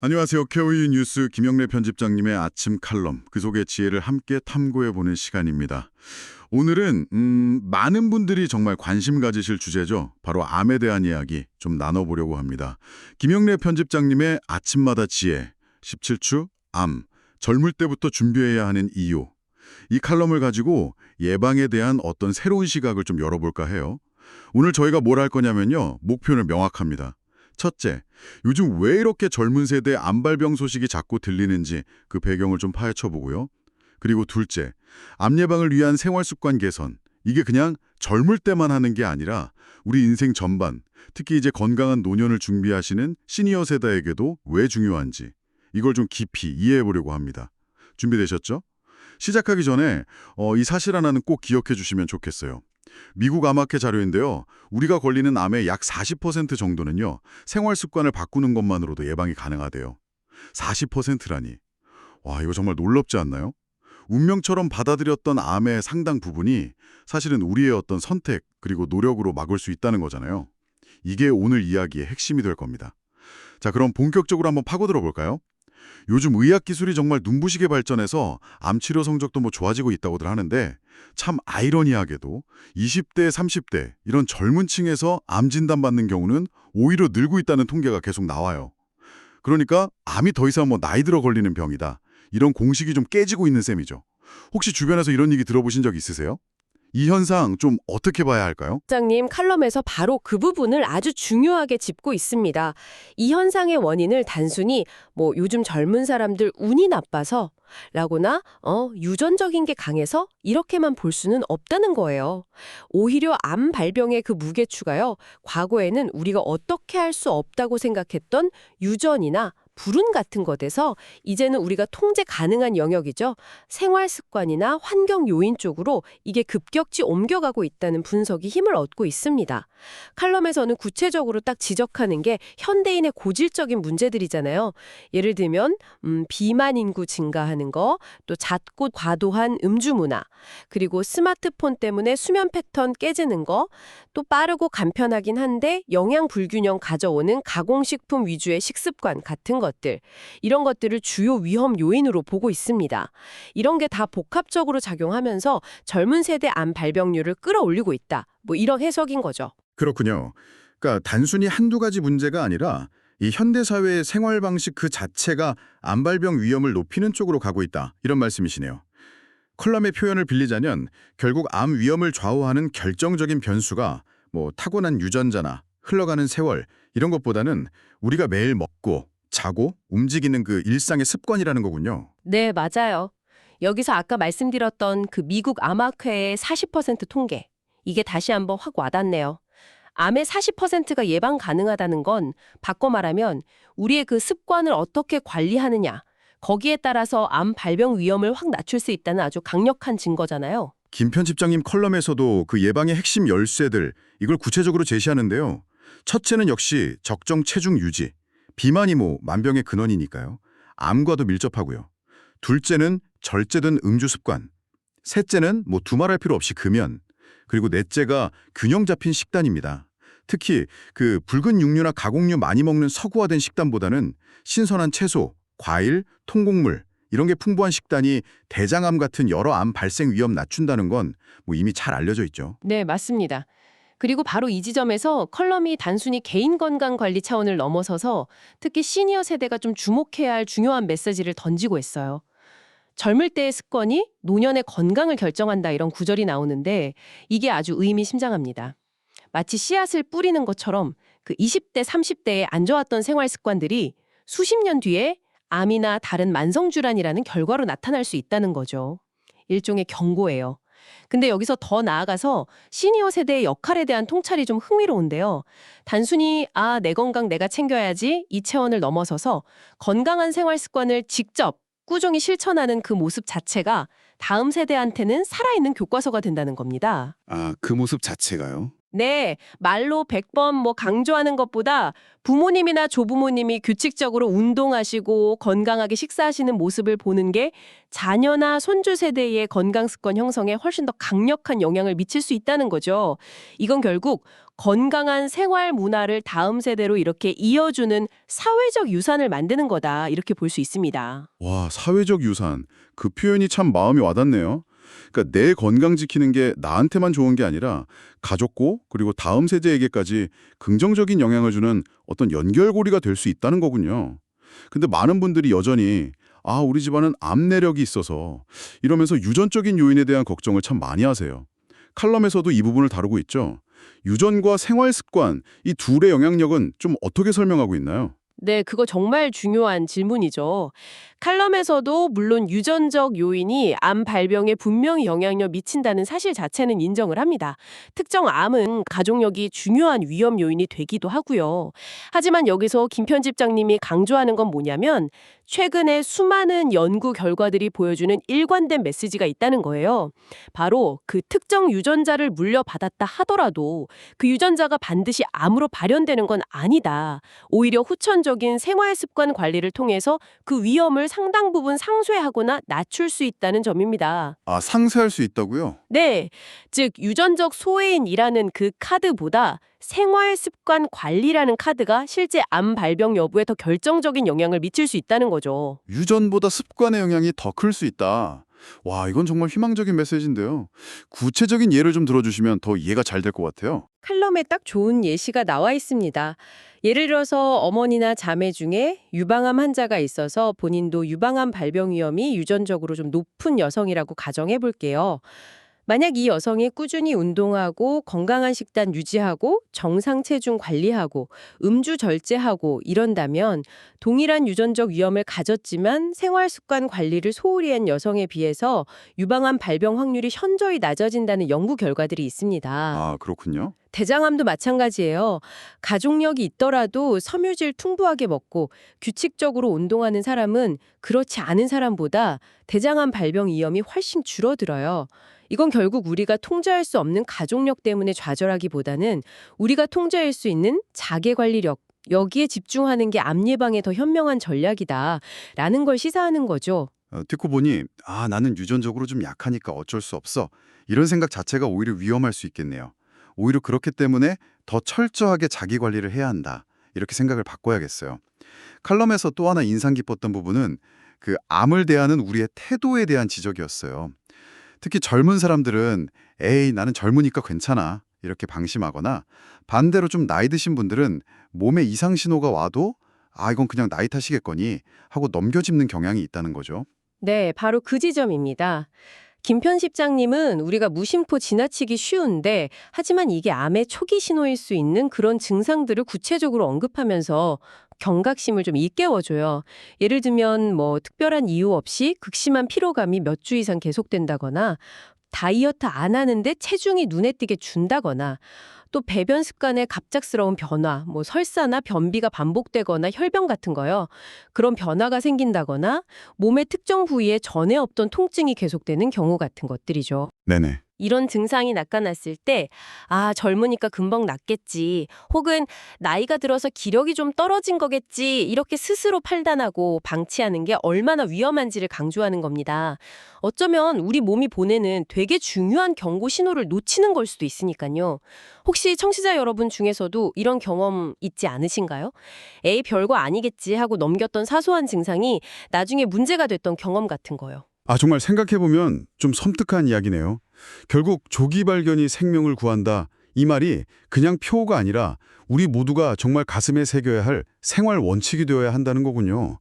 안녕하세요. 케어유 뉴스 김영래 편집장님의 아침 칼럼, 그 속의 지혜를 함께 탐구해보는 시간입니다. 오늘은 많은 분들이 정말 관심 가지실 주제죠. 바로 암에 대한 이야기 좀 나눠보려고 합니다. 김영래 편집장님의 아침마다 지혜, 17주, 암, 젊을 때부터 준비해야 하는 이유. 이 칼럼을 가지고 예방에 대한 어떤 새로운 시각을 좀 열어볼까 해요. 오늘 저희가 뭘 할 거냐면요. 목표는 명확합니다. 첫째, 요즘 왜 이렇게 젊은 세대 암발병 소식이 자꾸 들리는지 그 배경을 좀 파헤쳐 보고요. 그리고 둘째, 암 예방을 위한 생활 습관 개선. 이게 그냥 젊을 때만 하는 게 아니라 우리 인생 전반, 특히 이제 건강한 노년을 준비하시는 시니어 세대에게도 왜 중요한지 이걸 좀 깊이 이해해 보려고 합니다. 준비되셨죠? 시작하기 전에 이 사실 하나는 꼭 기억해 주시면 좋겠어요. 미국 암학회 자료인데요. 우리가 걸리는 암의 약 40% 정도는요. 생활 습관을 바꾸는 것만으로도 예방이 가능하대요. 40%라니. 와, 이거 정말 놀랍지 않나요? 운명처럼 받아들였던 암의 상당 부분이 사실은 우리의 어떤 선택 그리고 노력으로 막을 수 있다는 거잖아요. 이게 오늘 이야기의 핵심이 될 겁니다. 자, 그럼 본격적으로 한번 파고들어 볼까요? 요즘 의학 기술이 정말 눈부시게 발전해서 암 치료 성적도 좋아지고 있다고들 하는데 참 아이러니하게도 20대, 30대 이런 젊은 층에서 암 진단받는 경우는 오히려 늘고 있다는 통계가 계속 나와요. 그러니까 암이 더 이상 나이 들어 걸리는 병이다. 이런 공식이 좀 깨지고 있는 셈이죠. 혹시 주변에서 이런 얘기 들어보신 적 있으세요? 이 현상 좀 어떻게 봐야 할까요? 장님 칼럼에서 바로 그 부분을 아주 중요하게 짚고 있습니다. 이 현상의 원인을 단순히 요즘 젊은 사람들 운이 나빠서 라거나 유전적인 게 강해서 이렇게만 볼 수는 없다는 거예요. 오히려 암 발병의 그 무게추가요. 과거에는 우리가 어떻게 할 수 없다고 생각했던 유전이나 불운 같은 것에서 이제는 우리가 통제 가능한 영역이죠. 생활 습관이나 환경 요인 쪽으로 이게 급격히 옮겨가고 있다는 분석이 힘을 얻고 있습니다. 칼럼에서는 구체적으로 딱 지적하는 게 현대인의 고질적인 문제들이잖아요. 예를 들면 비만 인구 증가하는 거, 또 잦고 과도한 음주 문화, 그리고 스마트폰 때문에 수면 패턴 깨지는 거, 또 빠르고 간편하긴 한데 영양 불균형 가져오는 가공식품 위주의 식습관 같은 것들, 이런 것들을 주요 위험 요인으로 보고 있습니다. 이런 게 다 복합적으로 작용하면서 젊은 세대 암 발병률을 끌어올리고 있다. 이런 해석인 거죠. 그렇군요. 그러니까 단순히 한두 가지 문제가 아니라 이 현대 사회의 생활 방식 그 자체가 암발병 위험을 높이는 쪽으로 가고 있다. 이런 말씀이시네요. 컬럼의 표현을 빌리자면 결국 암 위험을 좌우하는 결정적인 변수가 타고난 유전자나 흘러가는 세월 이런 것보다는 우리가 매일 먹고 자고 움직이는 그 일상의 습관이라는 거군요. 네, 맞아요. 여기서 아까 말씀드렸던 그 미국 암학회의 40% 통계. 이게 다시 한번 확 와닿네요. 암의 40%가 예방 가능하다는 건 바꿔 말하면 우리의 그 습관을 어떻게 관리하느냐, 거기에 따라서 암 발병 위험을 확 낮출 수 있다는 아주 강력한 증거잖아요. 김 편집장님 컬럼에서도 그 예방의 핵심 열쇠들 이걸 구체적으로 제시하는데요. 첫째는 역시 적정 체중 유지. 비만이 만병의 근원이니까요. 암과도 밀접하고요. 둘째는 절제된 음주 습관. 셋째는 두말할 필요 없이 금연. 그리고 넷째가 균형 잡힌 식단입니다. 특히 그 붉은 육류나 가공류 많이 먹는 서구화된 식단보다는 신선한 채소, 과일, 통곡물 이런 게 풍부한 식단이 대장암 같은 여러 암 발생 위험 낮춘다는 건 이미 잘 알려져 있죠. 네, 맞습니다. 그리고 바로 이 지점에서 컬럼이 단순히 개인 건강 관리 차원을 넘어서서 특히 시니어 세대가 좀 주목해야 할 중요한 메시지를 던지고 있어요. 젊을 때의 습관이 노년의 건강을 결정한다 이런 구절이 나오는데 이게 아주 의미심장합니다. 마치 씨앗을 뿌리는 것처럼 그 20대, 30대에 안 좋았던 생활 습관들이 수십 년 뒤에 암이나 다른 만성질환이라는 결과로 나타날 수 있다는 거죠. 일종의 경고예요. 근데 여기서 더 나아가서 시니어 세대의 역할에 대한 통찰이 좀 흥미로운데요. 단순히 내 건강 내가 챙겨야지 이 차원을 넘어서서 건강한 생활 습관을 직접 꾸준히 실천하는 그 모습 자체가 다음 세대한테는 살아있는 교과서가 된다는 겁니다. 그 모습 자체가요? 네, 말로 100번 강조하는 것보다 부모님이나 조부모님이 규칙적으로 운동하시고 건강하게 식사하시는 모습을 보는 게 자녀나 손주 세대의 건강 습관 형성에 훨씬 더 강력한 영향을 미칠 수 있다는 거죠. 이건 결국 건강한 생활 문화를 다음 세대로 이렇게 이어주는 사회적 유산을 만드는 거다. 이렇게 볼 수 있습니다. 와, 사회적 유산. 그 표현이 참 마음이 와닿네요. 그러니까 내 건강 지키는 게 나한테만 좋은 게 아니라 가족고 그리고 다음 세대에게까지 긍정적인 영향을 주는 어떤 연결고리가 될 수 있다는 거군요. 근데 많은 분들이 여전히 우리 집안은 암 내력이 있어서 이러면서 유전적인 요인에 대한 걱정을 참 많이 하세요. 칼럼에서도 이 부분을 다루고 있죠. 유전과 생활 습관, 이 둘의 영향력은 좀 어떻게 설명하고 있나요? 네, 그거 정말 중요한 질문이죠. 칼럼에서도 물론 유전적 요인이 암 발병에 분명히 영향력 미친다는 사실 자체는 인정을 합니다. 특정 암은 가족력이 중요한 위험 요인이 되기도 하고요. 하지만 여기서 김 편집장님이 강조하는 건 뭐냐면 최근에 수많은 연구 결과들이 보여주는 일관된 메시지가 있다는 거예요. 바로 그 특정 유전자를 물려받았다 하더라도 그 유전자가 반드시 암으로 발현되는 건 아니다. 오히려 후천적인 생활 습관 관리를 통해서 그 위험을 상당 부분 상쇄하거나 낮출 수 있다는 점입니다. 상쇄할 수 있다고요? 네, 즉 유전적 소외인이라는 그 카드보다 생활 습관 관리라는 카드가 실제 암 발병 여부에 더 결정적인 영향을 미칠 수 있다는 거죠. 유전보다 습관의 영향이 더 클 수 있다. 와, 이건 정말 희망적인 메시지인데요. 구체적인 예를 좀 들어주시면 더 이해가 잘 될 것 같아요. 칼럼에 딱 좋은 예시가 나와 있습니다. 예를 들어서 어머니나 자매 중에 유방암 환자가 있어서 본인도 유방암 발병 위험이 유전적으로 좀 높은 여성이라고 가정해 볼게요. 만약 이 여성이 꾸준히 운동하고 건강한 식단 유지하고 정상 체중 관리하고 음주 절제하고 이런다면 동일한 유전적 위험을 가졌지만 생활 습관 관리를 소홀히 한 여성에 비해서 유방암 발병 확률이 현저히 낮아진다는 연구 결과들이 있습니다. 그렇군요. 대장암도 마찬가지예요. 가족력이 있더라도 섬유질 풍부하게 먹고 규칙적으로 운동하는 사람은 그렇지 않은 사람보다 대장암 발병 위험이 훨씬 줄어들어요. 이건 결국 우리가 통제할 수 없는 가족력 때문에 좌절하기보다는 우리가 통제할 수 있는 자기관리력, 여기에 집중하는 게 암 예방에 더 현명한 전략이다라는 걸 시사하는 거죠. 듣고 보니 나는 유전적으로 좀 약하니까 어쩔 수 없어. 이런 생각 자체가 오히려 위험할 수 있겠네요. 오히려 그렇기 때문에 더 철저하게 자기 관리를 해야 한다. 이렇게 생각을 바꿔야겠어요. 칼럼에서 또 하나 인상 깊었던 부분은 그 암을 대하는 우리의 태도에 대한 지적이었어요. 특히 젊은 사람들은 에이, 나는 젊으니까 괜찮아. 이렇게 방심하거나 반대로 좀 나이 드신 분들은 몸에 이상 신호가 와도 이건 그냥 나이 탓이겠거니 하고 넘겨짚는 경향이 있다는 거죠. 네, 바로 그 지점입니다. 김 편집장님은 우리가 무심코 지나치기 쉬운데 하지만 이게 암의 초기 신호일 수 있는 그런 증상들을 구체적으로 언급하면서 경각심을 좀 일깨워줘요. 예를 들면 특별한 이유 없이 극심한 피로감이 몇 주 이상 계속된다거나 다이어트 안 하는데 체중이 눈에 띄게 준다거나 또 배변 습관의 갑작스러운 변화, 설사나 변비가 반복되거나 혈변 같은 거요. 그런 변화가 생긴다거나 몸의 특정 부위에 전에 없던 통증이 계속되는 경우 같은 것들이죠. 네네. 이런 증상이 나타났을 때, 젊으니까 금방 낫겠지, 혹은 나이가 들어서 기력이 좀 떨어진 거겠지, 이렇게 스스로 판단하고 방치하는 게 얼마나 위험한지를 강조하는 겁니다. 어쩌면 우리 몸이 보내는 되게 중요한 경고 신호를 놓치는 걸 수도 있으니까요. 혹시 청취자 여러분 중에서도 이런 경험 있지 않으신가요? 에이, 별거 아니겠지 하고 넘겼던 사소한 증상이 나중에 문제가 됐던 경험 같은 거요. 정말 생각해보면 좀 섬뜩한 이야기네요. 결국 조기 발견이 생명을 구한다. 이 말이 그냥 표어가 아니라 우리 모두가 정말 가슴에 새겨야 할 생활 원칙이 되어야 한다는 거군요.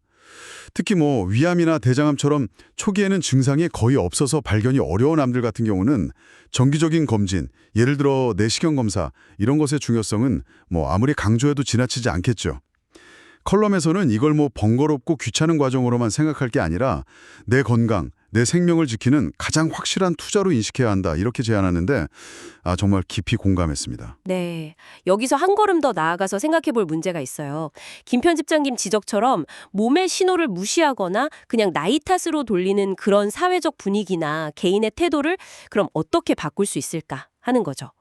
특히 위암이나 대장암처럼 초기에는 증상이 거의 없어서 발견이 어려운 암들 같은 경우는 정기적인 검진, 예를 들어 내시경 검사 이런 것의 중요성은 아무리 강조해도 지나치지 않겠죠. 컬럼에서는 이걸 번거롭고 귀찮은 과정으로만 생각할 게 아니라 내 건강, 내 생명을 지키는 가장 확실한 투자로 인식해야 한다. 이렇게 제안하는데 정말 깊이 공감했습니다. 네. 여기서 한 걸음 더 나아가서 생각해 볼 문제가 있어요. 김 편집장님 지적처럼 몸의 신호를 무시하거나 그냥 나이 탓으로 돌리는 그런 사회적 분위기나 개인의 태도를 그럼 어떻게 바꿀 수 있을까 하는 거죠.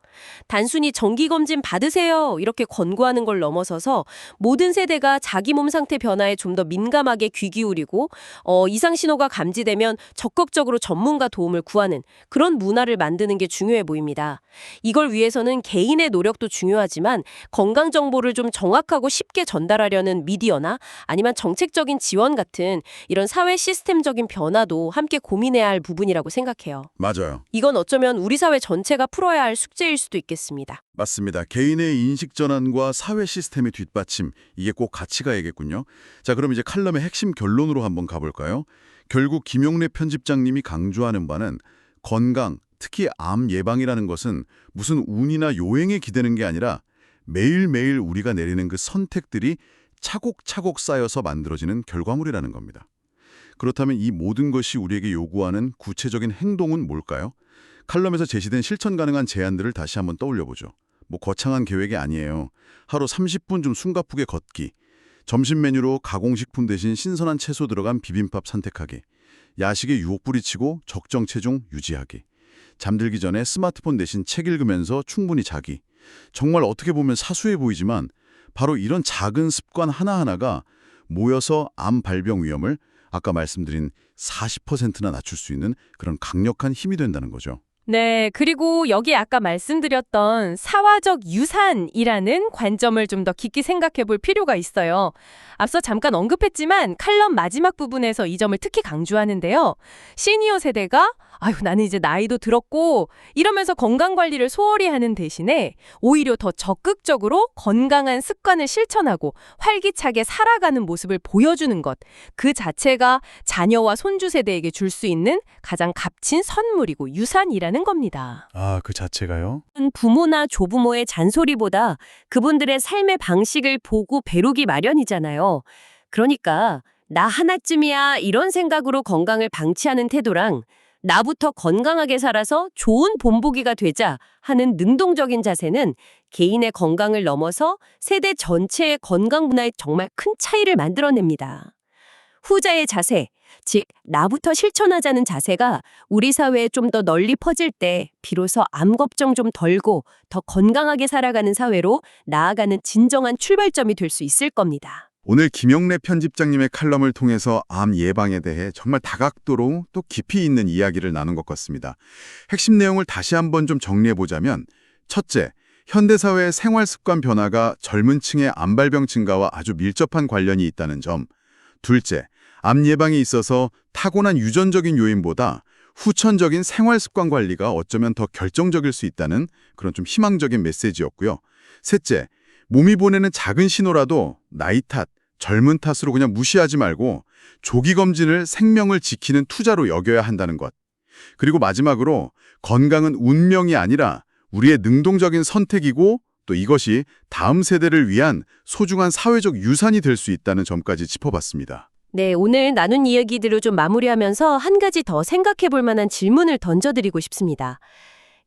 단순히 정기검진 받으세요 이렇게 권고하는 걸 넘어서서 모든 세대가 자기 몸 상태 변화에 좀 더 민감하게 귀 기울이고 이상 신호가 감지되면 적극적으로 전문가 도움을 구하는 그런 문화를 만드는 게 중요해 보입니다. 이걸 위해서는 개인의 노력도 중요하지만 건강 정보를 좀 정확하고 쉽게 전달하려는 미디어나 아니면 정책적인 지원 같은 이런 사회 시스템적인 변화도 함께 고민해야 할 부분이라고 생각해요. 맞아요. 이건 어쩌면 우리 사회 전체가 풀어야 할 숙제일 수도 있겠습니다. 맞습니다. 개인의 인식 전환과 사회 시스템의 뒷받침, 이게 꼭 같이 가야겠군요. 자, 그럼 이제 칼럼의 핵심 결론으로 한번 가볼까요? 결국 김용래 편집장님이 강조하는 바는 건강, 특히 암 예방이라는 것은 무슨 운이나 요행에 기대는 게 아니라 매일매일 우리가 내리는 그 선택들이 차곡차곡 쌓여서 만들어지는 결과물이라는 겁니다. 그렇다면 이 모든 것이 우리에게 요구하는 구체적인 행동은 뭘까요? 칼럼에서 제시된 실천 가능한 제안들을 다시 한번 떠올려보죠. 거창한 계획이 아니에요. 하루 30분 좀 숨가쁘게 걷기, 점심 메뉴로 가공식품 대신 신선한 채소 들어간 비빔밥 선택하기, 야식에 유혹 뿌리치고 적정 체중 유지하기, 잠들기 전에 스마트폰 대신 책 읽으면서 충분히 자기. 정말 어떻게 보면 사소해 보이지만 바로 이런 작은 습관 하나하나가 모여서 암 발병 위험을 아까 말씀드린 40%나 낮출 수 있는 그런 강력한 힘이 된다는 거죠. 네, 그리고 여기 아까 말씀드렸던 사화적 유산이라는 관점을 좀 더 깊게 생각해 볼 필요가 있어요. 앞서 잠깐 언급했지만 칼럼 마지막 부분에서 이 점을 특히 강조하는데요. 시니어 세대가 아유, 나는 이제 나이도 들었고 이러면서 건강관리를 소홀히 하는 대신에 오히려 더 적극적으로 건강한 습관을 실천하고 활기차게 살아가는 모습을 보여주는 것. 그 자체가 자녀와 손주 세대에게 줄 수 있는 가장 값진 선물이고 유산이라는 겁니다. 아, 그 자체가요? 부모나 조부모의 잔소리보다 그분들의 삶의 방식을 보고 배우기 마련이잖아요. 그러니까 나 하나쯤이야 이런 생각으로 건강을 방치하는 태도랑 나부터 건강하게 살아서 좋은 본보기가 되자 하는 능동적인 자세는 개인의 건강을 넘어서 세대 전체의 건강 문화에 정말 큰 차이를 만들어냅니다. 후자의 자세, 즉 나부터 실천하자는 자세가 우리 사회에 좀 더 널리 퍼질 때 비로소 암 걱정 좀 덜고 더 건강하게 살아가는 사회로 나아가는 진정한 출발점이 될 수 있을 겁니다. 오늘 김용래 편집장님의 칼럼을 통해서 암 예방에 대해 정말 다각도로 또 깊이 있는 이야기를 나눈 것 같습니다. 핵심 내용을 다시 한번 좀 정리해보자면 첫째, 현대사회의 생활습관 변화가 젊은 층의 암 발병 증가와 아주 밀접한 관련이 있다는 점. 둘째, 암 예방에 있어서 타고난 유전적인 요인보다 후천적인 생활습관 관리가 어쩌면 더 결정적일 수 있다는 그런 좀 희망적인 메시지였고요. 셋째, 몸이 보내는 작은 신호라도 나이 탓, 젊은 탓으로 그냥 무시하지 말고 조기 검진을 생명을 지키는 투자로 여겨야 한다는 것. 그리고 마지막으로 건강은 운명이 아니라 우리의 능동적인 선택이고 또 이것이 다음 세대를 위한 소중한 사회적 유산이 될 수 있다는 점까지 짚어봤습니다. 네, 오늘 나눈 이야기들을 좀 마무리하면서 한 가지 더 생각해 볼 만한 질문을 던져드리고 싶습니다.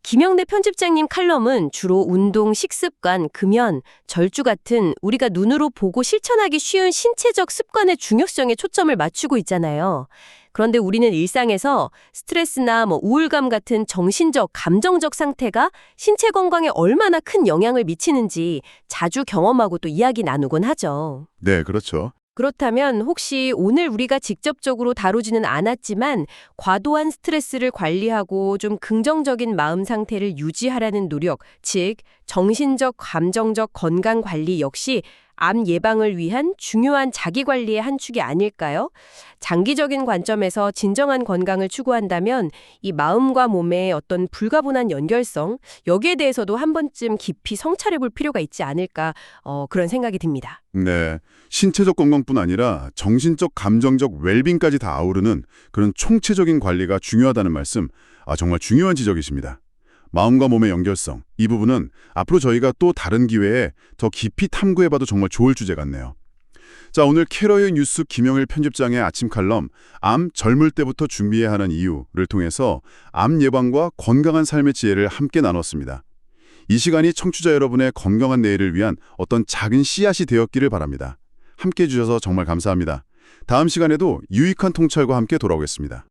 김영래 편집장님 칼럼은 주로 운동, 식습관, 금연, 절주 같은 우리가 눈으로 보고 실천하기 쉬운 신체적 습관의 중요성에 초점을 맞추고 있잖아요. 그런데 우리는 일상에서 스트레스나 우울감 같은 정신적, 감정적 상태가 신체 건강에 얼마나 큰 영향을 미치는지 자주 경험하고 또 이야기 나누곤 하죠. 네, 그렇죠. 그렇다면 혹시 오늘 우리가 직접적으로 다루지는 않았지만 과도한 스트레스를 관리하고 좀 긍정적인 마음 상태를 유지하라는 노력, 즉 정신적, 감정적 건강 관리 역시 암 예방을 위한 중요한 자기관리의 한 축이 아닐까요? 장기적인 관점에서 진정한 건강을 추구한다면 이 마음과 몸의 어떤 불가분한 연결성, 여기에 대해서도 한 번쯤 깊이 성찰해 볼 필요가 있지 않을까 그런 생각이 듭니다. 네, 신체적 건강뿐 아니라 정신적, 감정적 웰빙까지 다 아우르는 그런 총체적인 관리가 중요하다는 말씀, 정말 중요한 지적이십니다. 마음과 몸의 연결성, 이 부분은 앞으로 저희가 또 다른 기회에 더 깊이 탐구해봐도 정말 좋을 주제 같네요. 자, 오늘 캐러의 뉴스 김영일 편집장의 아침 칼럼 암 젊을 때부터 준비해야 하는 이유를 통해서 암 예방과 건강한 삶의 지혜를 함께 나눴습니다. 이 시간이 청취자 여러분의 건강한 내일을 위한 어떤 작은 씨앗이 되었기를 바랍니다. 함께 해주셔서 정말 감사합니다. 다음 시간에도 유익한 통찰과 함께 돌아오겠습니다.